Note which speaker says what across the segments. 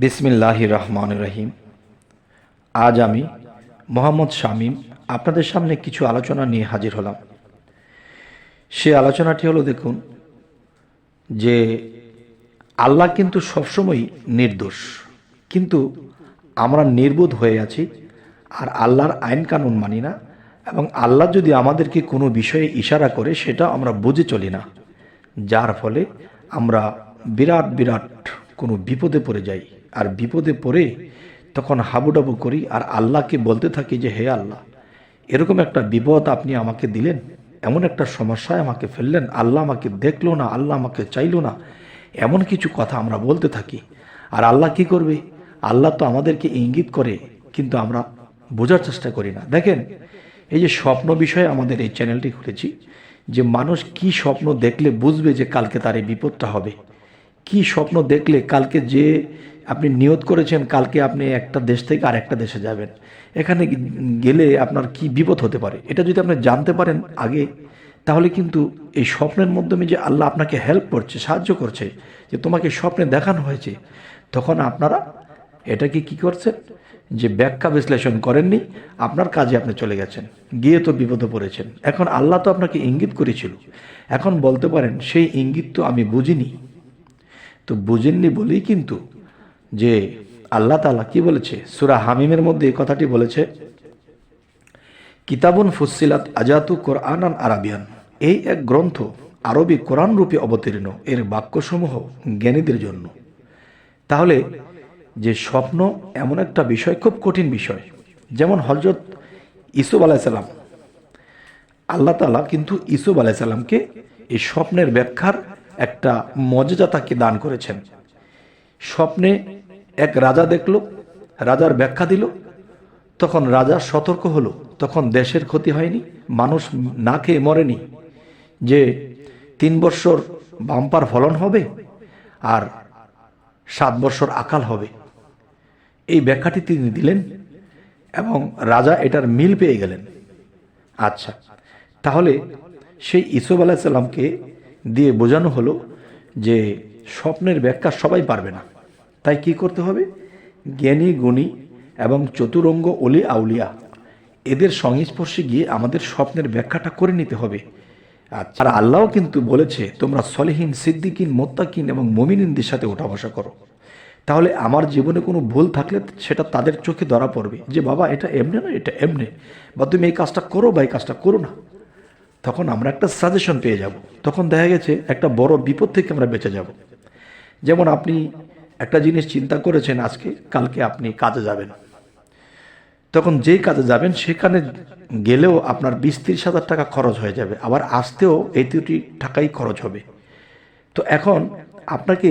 Speaker 1: বিসমিল্লাহির রহমানির রহিম। আজ আমি মোহাম্মদ শামীম আপনাদের সামনে কিছু আলোচনা নিয়ে হাজির হলাম। সে আলোচনাটি হলো, দেখুন যে আল্লাহ কিন্তু সবসময় নির্দোষ, কিন্তু আমরা নির্বোধ হয়ে আছি আর আল্লাহর আইন কানুন মানি না, এবং আল্লাহ যদি আমাদেরকে কোনো বিষয়ে ইশারা করে সেটা আমরা বুঝে চলি না, যার ফলে আমরা বিরাট বিরাট কোনো বিপদে পড়ে যাই। আর বিপদে পড়ে তখন হাবুডাবু করি আর আল্লাহকে বলতে থাকি যে হে আল্লাহ, এরকম একটা বিপদ আপনি আমাকে দিলেন, এমন একটা সমস্যায় আমাকে ফেললেন, আল্লাহ আমাকে দেখলো না, আল্লাহ আমাকে চাইলো না, এমন কিছু কথা আমরা বলতে থাকি। আর আল্লাহ কি করবে? আল্লাহ তো আমাদেরকে ইঙ্গিত করে, কিন্তু আমরা বোঝার চেষ্টা করি না। দেখেন, এই যে স্বপ্ন বিষয়ে আমাদের এই চ্যানেলটি খুলেছি, যে মানুষ কি স্বপ্ন দেখলে বুঝবে যে কালকে তার এই বিপদটা হবে, কি স্বপ্ন দেখলে কালকে যে আপনি নিয়ত করেছেন কালকে আপনি একটা দেশ থেকে আরেকটা দেশে যাবেন, এখানে গেলে আপনার কি বিপদ হতে পারে, এটা যদি আপনি জানতে পারেন আগে, তাহলে কিন্তু এই স্বপ্নের মাধ্যমে যে আল্লাহ আপনাকে হেল্প করছে, সাহায্য করছে, যে তোমাকে স্বপ্নে দেখানো হয়েছে, তখন আপনারা এটাকে কি করছেন, যে ব্যাখ্যা বিশ্লেষণ করেননি, আপনার কাজে আপনি চলে গেছেন, গিয়ে তো বিপদে পড়েছেন। এখন আল্লাহ তো আপনাকে ইঙ্গিত করেছিল, এখন বলতে পারেন সেই ইঙ্গিত তো আমি বুঝিনি। তো বুঝেননি বলেই কিন্তু যে আল্লাহ তাআলা কি বলেছে, সূরা হামিমের মধ্যে এই কথাটি বলেছে, কিতাবুন ফুসসিলাত আজাতু কোরআনান আরাবিয়ান, এই এক গ্রন্থ আরবি কোরআন রূপে অবতীর্ণ, এর বাক্যসমূহ জ্ঞানীদের জন্য। তাহলে যে স্বপ্ন এমন একটা বিষয়, খুব কঠিন বিষয়, যেমন হযরত ইউসুফ আলাইহিস সালাম, আল্লাহ তাআলা কিন্তু ইউসুফ আলাইহিস সালামকে এই স্বপ্নের ব্যাখ্যার একটা মর্যাদা তাকে দান করেছেন। স্বপ্নে এক রাজা দেখল, রাজার ব্যাখ্যা দিল, তখন রাজা সতর্ক হলো, তখন দেশের ক্ষতি হয়নি, মানুষ না খেয়ে মরেনি, যে 3 বছর বাম্পার ফলন হবে আর 7 বছর আকাল হবে। এই ব্যাখ্যাটি তিনি দিলেন এবং রাজা এটার মিল পেয়ে গেলেন। আচ্ছা, তাহলে সেই ইউসুফ আলাইহিস সালামকে দিয়ে বোঝানো হলো যে স্বপ্নের ব্যাখ্যা সবাই পারবে না, তাই কি করতে হবে, জ্ঞানী গুণী এবং চতুরঙ্গ ওলি আউলিয়া এদের সংস্পর্শে গিয়ে আমাদের স্বপ্নের ব্যাখ্যাটা করে নিতে হবে। আচ্ছা, আর আল্লাহও কিন্তু বলেছে তোমরা সলেহীন, সিদ্দিকিন, মোত্তাকিন এবং মুমিনিনদের সাথে ওঠা বসা করো। তাহলে আমার জীবনে কোনো ভুল থাকলে সেটা তাদের চোখে ধরা পড়বে, যে বাবা এটা এমনে না, এটা এমনে, বা তুমি এই কাজটা করো বা এই কাজটা করো না। তখন আমরা একটা সাজেশন পেয়ে যাব, তখন দেখা গেছে একটা বড় বিপদ থেকে আমরা বেঁচে যাব। যেমন আপনি একটা জিনিস চিন্তা করেছেন, আজকে কালকে আপনি কাজে যাবেন, তখন যেই কাজে যাবেন সেখানে গেলেও আপনার 20-30 হাজার টাকা খরচ হয়ে যাবে, আবার আসতেও এই 2টি টাকাই খরচ হবে। তো এখন আপনাকে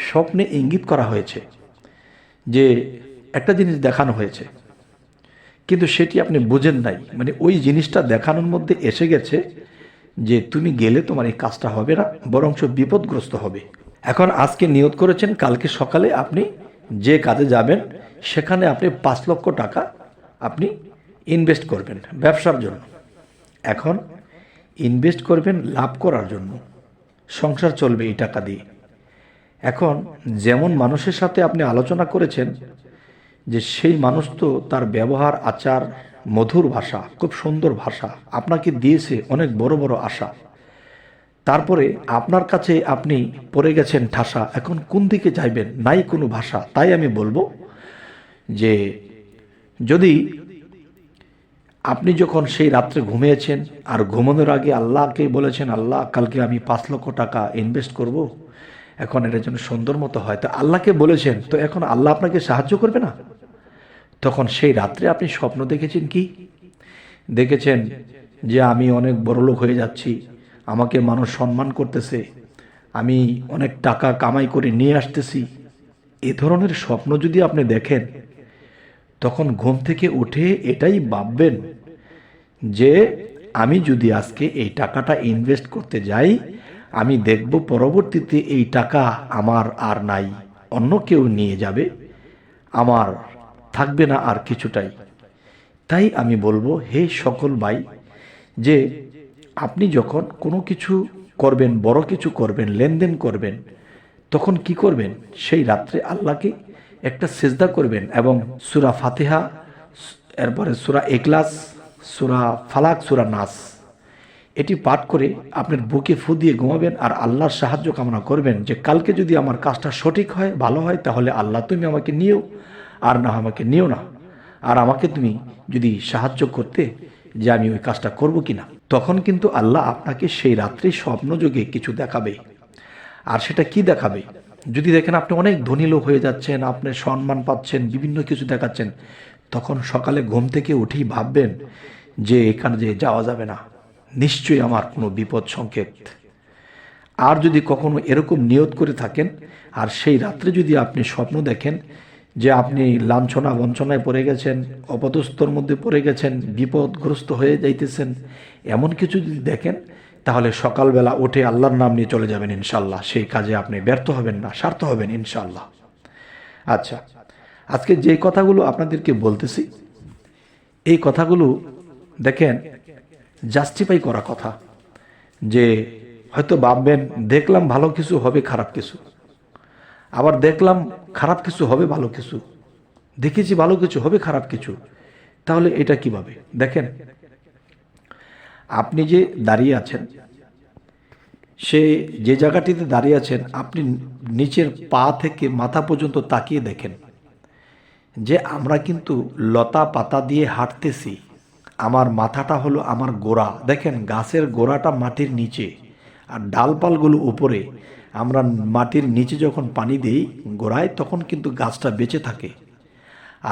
Speaker 1: স্বপ্নে ইঙ্গিত করা হয়েছে, যে একটা জিনিস দেখানো হয়েছে, কিন্তু সেটি আপনি বুঝেন নাই, মানে ওই জিনিসটা দেখানোর মধ্যে এসে গেছে যে তুমি গেলে তোমার এই কাজটা হবে না, বরঞ্চ বিপদগ্রস্ত হবে। এখন আজকে নিয়ত করেছেন কালকে সকালে আপনি যে কাজে যাবেন সেখানে আপনি 5 লক্ষ টাকা আপনি ইনভেস্ট করবেন ব্যবসার জন্য। এখন ইনভেস্ট করবেন লাভ করার জন্য, সংসার চলবে এই টাকা দিয়ে। এখন যেমন মানুষের সাথে আপনি আলোচনা করেছেন, যে সেই মানুষ তো তার ব্যবহার আচার, মধুর ভাষা, খুব সুন্দর ভাষা আপনাকে দিয়েছে, অনেক বড় বড় আশা, তারপরে আপনার কাছে আপনি পড়ে গেছেন ঠাসা, এখন কোন দিকে যাইবেন, নাই কোনো ভাষা। তাই আমি বলবো যে যদি আপনি যখন সেই রাত্রে ঘুমিয়েছেন আর ঘুমানোর আগে আল্লাহকে বলেছেন, আল্লাহ কালকে আমি 5 লক্ষ টাকা ইনভেস্ট করব, এখন এটার জন্য সুন্দর মতো হয়, তো আল্লাহকে বলেছেন, তো এখন আল্লাহ আপনাকে সাহায্য করবে না? তখন সেই রাত্রে আপনি স্বপ্ন দেখেছেন কি? দেখেছেন যে আমি অনেক বড়লোক হয়ে যাচ্ছি, আমাকে মানুষ সম্মান করতেছে, আমি অনেক টাকা কামাই করে নিয়ে আসতেছি। এ ধরনের স্বপ্ন যদি আপনি দেখেন, তখন ঘুম থেকে উঠে এটাই ভাববেন যে আমি যদি আজকে এই টাকাটা ইনভেস্ট করতে যাই, আমি দেখব পরবর্তীতে এই টাকা আমার আর নাই, অন্য কেউ নিয়ে যাবে, আমার থাকবে না আর কিছুটাই। তাই আমি বলবো, হে সকল ভাই, যে আপনি যখন কোনো কিছু করবেন, বড় কিছু করবেন, লেনদেন করবেন, তখন কি করবেন, সেই রাত্রে আল্লাহকে একটা সিজদা করবেন এবং সূরা ফাতিহা, এরপরে সূরা ইখলাস, সূরা ফালাক, সূরা নাস এটি পাঠ করে আপনার বুকে ফু দিয়ে ঘুমাবেন আর আল্লাহর সাহায্য কামনা করবেন যে কালকে যদি আমার কাজটা সঠিক হয়, ভালো হয়, তাহলে আল্লাহ তুমি আমাকে নিও, আর না আমাকে নিও না, আর আমাকে তুমি যদি সাহায্য করতে যে আমি ওই কাজটা করব কিনা। তখন কিন্তু আল্লাহ আপনাকে সেই রাত্রে স্বপ্নযোগে কিছু দেখাবে। আর সেটা কি দেখাবে? যদি দেখেন আপনি অনেক ধনী লোক হয়ে যাচ্ছেন, আপনি সম্মান পাচ্ছেন, বিভিন্ন কিছু দেখাচ্ছেন, তখন সকালে ঘুম থেকে উঠেই ভাববেন যে এখানে যে যাওয়া যাবে না, নিশ্চয়ই আমার কোনো বিপদ সংকেত। আর যদি কখনো এরকম নিয়ত করে থাকেন আর সেই রাত্রে যদি আপনি স্বপ্ন দেখেন যে আপনি লাঞ্ছনা বঞ্চনায় পড়ে গেছেন, অপদস্থর মধ্যে পড়ে গেছেন, বিপদগ্রস্ত হয়ে যাইতেছেন, এমন কিছু যদি দেখেন, তাহলে সকালবেলা উঠে আল্লাহর নাম নিয়ে চলে যাবেন ইনশাল্লাহ। সেই কাজে আপনি ব্যর্থ হবেন না, সার্থ হবেন ইনশাল্লাহ। আচ্ছা, আজকে যে কথাগুলো আপনাদেরকে বলতেছি, এই কথাগুলো দেখেন জাস্টিফাই করা কথা। যে হয়তো ভাববেন দেখলাম ভালো কিছু হবে, খারাপ কিছু, আবার দেখলাম খারাপ কিছু হবে, ভালো কিছু, দেখেছি ভালো কিছু হবে, খারাপ কিছু, তাহলে এটা কিভাবে? দেখেন, আপনি যে দাঁড়িয়ে আছেন, সে যে জায়গাটিতে দাঁড়িয়ে আছেন, আপনি নিচের পা থেকে মাথা পর্যন্ত তাকিয়ে দেখেন যে আমরা কিন্তু লতা পাতা দিয়ে হাঁটতেছি, আমার মাথাটা হলো আমার গোড়া। দেখেন গাছের গোড়াটা মাটির নিচে আর ডালপালগুলো উপরে। আমরা মাটির নিচে যখন পানি দিই গোড়ায়, তখন কিন্তু গাছটা বেঁচে থাকে।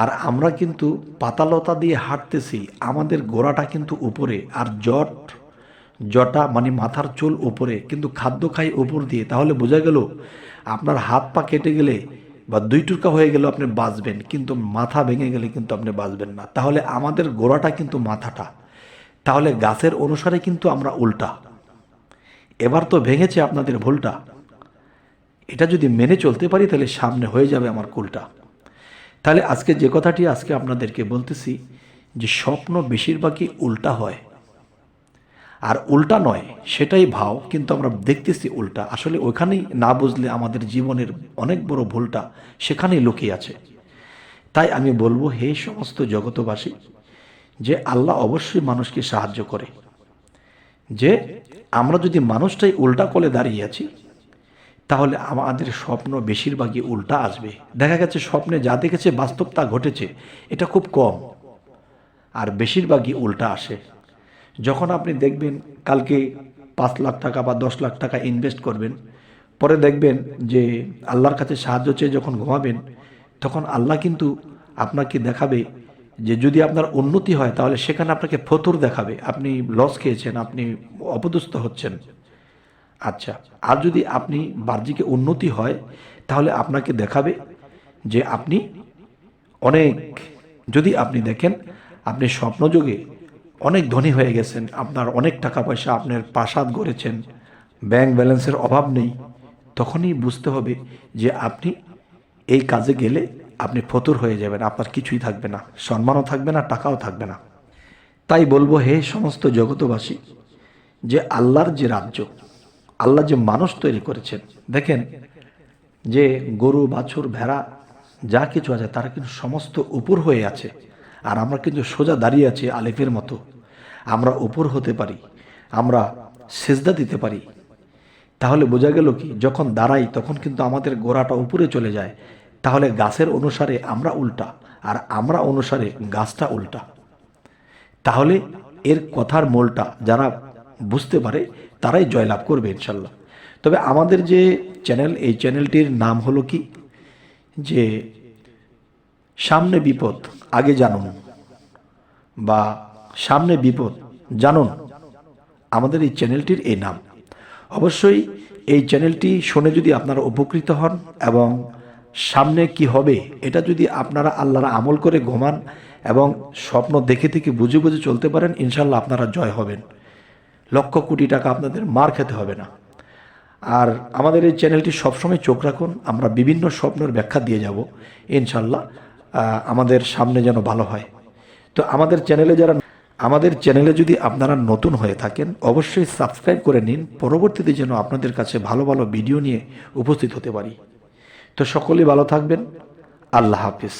Speaker 1: আর আমরা কিন্তু পাতালতা দিয়ে হাঁটতেছি, আমাদের গোড়াটা কিন্তু উপরে, আর জটা মানে মাথার চুল উপরে, কিন্তু খাদ্য খাই উপর দিয়ে। তাহলে বোঝা গেল আপনার হাত পা কেটে গেলে বা দুই টুকরা হয়ে গেলে আপনি বাঁচবেন, কিন্তু মাথা ভেঙে গেলে কিন্তু আপনি বাঁচবেন না। তাহলে আমাদের গোড়াটা কিন্তু মাথাটা, তাহলে গাছের অনুসারে কিন্তু আমরা উল্টা। এবার তো ভেঙেছে আপনাদের ভুলটা, এটা যদি মেনে চলতে পারি তাহলে সামনে হয়ে যাবে আমার কুলটা। তাহলে আজকে যে কথাটি আজকে আপনাদেরকে বলতেছি, যে স্বপ্ন বেশিরভাগই উল্টা হয়, আর উল্টা নয় সেটাই ভাও, কিন্তু আমরা দেখতেছি উল্টা। আসলে ওইখানেই না বুঝলে আমাদের জীবনের অনেক বড় ভুলটা সেখানেই লুকিয়ে আছে। তাই আমি বলবো, হে সমস্ত জগতবাসী, যে আল্লাহ অবশ্যই মানুষকে সাহায্য করে। যে আমরা যদি মানুষটাই উল্টা কোলে দাঁড়িয়ে আছি, তাহলে আমাদের স্বপ্ন বেশিরভাগই উল্টা আসবে। দেখা গেছে স্বপ্নে যা দেখেছে বাস্তব তা ঘটেছে, এটা খুব কম, আর বেশিরভাগই উল্টা আসে। যখন আপনি দেখবেন কালকে 5 লাখ টাকা বা 10 লাখ টাকা ইনভেস্ট করবেন, পরে দেখবেন যে আল্লাহর কাছে সাহায্য চেয়ে যখন ঘুমাবেন, তখন আল্লাহ কিন্তু আপনাকে দেখাবে যে যদি আপনার উন্নতি হয় তাহলে সেখানে আপনাকে ফতুর দেখাবে, আপনি লস খেয়েছেন, আপনি অপদস্থ হচ্ছেন। আচ্ছা, আর যদি আপনি বাহ্যিক উন্নতি হয় তাহলে আপনাকে দেখাবে যে আপনি অনেক, যদি আপনি দেখেন আপনি স্বপ্নযোগে অনেক ধনী হয়ে গেছেন, আপনার অনেক টাকা পয়সা, আপনার প্রাসাদ গড়েছেন, ব্যাংক ব্যালেন্সের অভাব নেই, তখনই বুঝতে হবে যে আপনি এই কাজে গেলে আপনি ফতুর হয়ে যাবেন, আপনার কিছুই থাকবে না, সম্মানও থাকবে না, টাকাও থাকবে না। তাই বলবো, হে সমস্ত জগতবাসী, যে আল্লাহর যে রাজ্য, আল্লাহ যে মানুষ তৈরি করেছেন, দেখেন যে গরু বাছুর ভেড়া যা কিছু আছে তারা কিন্তু সমস্ত উপর হয়ে আছে, আর আমরা কিন্তু সোজা দাঁড়িয়ে আছি আলিফের মতো। আমরা উপর হতে পারি, আমরা সেজদা দিতে পারি। তাহলে বোঝা গেল কি, যখন দাঁড়াই তখন কিন্তু আমাদের গোড়াটা উপরে চলে যায়। তাহলে গাছের অনুসারে আমরা উল্টা, আর আমরা অনুসারে গাছটা উল্টা। তাহলে এর কথার মোলটা যারা বুঝতে পারে তারাই জয়লাভ করবে ইনশাল্লাহ। তবে আমাদের যে চ্যানেল, এই চ্যানেলটির নাম হলো কি, যে সামনে বিপদ আগে জানুন, বা সামনে বিপদ জানুন, আমাদের এই চ্যানেলটির এই নাম। অবশ্যই এই চ্যানেলটি শুনে যদি আপনারা উপকৃত হন এবং সামনে কি হবে এটা যদি আপনারা আল্লাহর আমল করে ঘুমান এবং স্বপ্ন দেখে থেকে বুঝে বুঝে চলতে পারেন, ইনশাল্লাহ আপনারা জয় হবেন, লক্ষ কোটি টাকা আপনাদের মার খেতে হবে না। আর আমাদের এই চ্যানেলটি সবসময় চোখ রাখুন, আমরা বিভিন্ন স্বপ্নের ব্যাখ্যা দিয়ে যাব ইনশাল্লাহ, আমাদের সামনে যেন ভালো হয়। তো আমাদের চ্যানেলে যদি আপনারা নতুন হয়ে থাকেন, অবশ্যই সাবস্ক্রাইব করে নিন, পরবর্তীতে যেন আপনাদের কাছে ভালো ভালো ভিডিও নিয়ে উপস্থিত হতে পারি। তো সকলেই ভালো থাকবেন, আল্লাহ হাফিজ।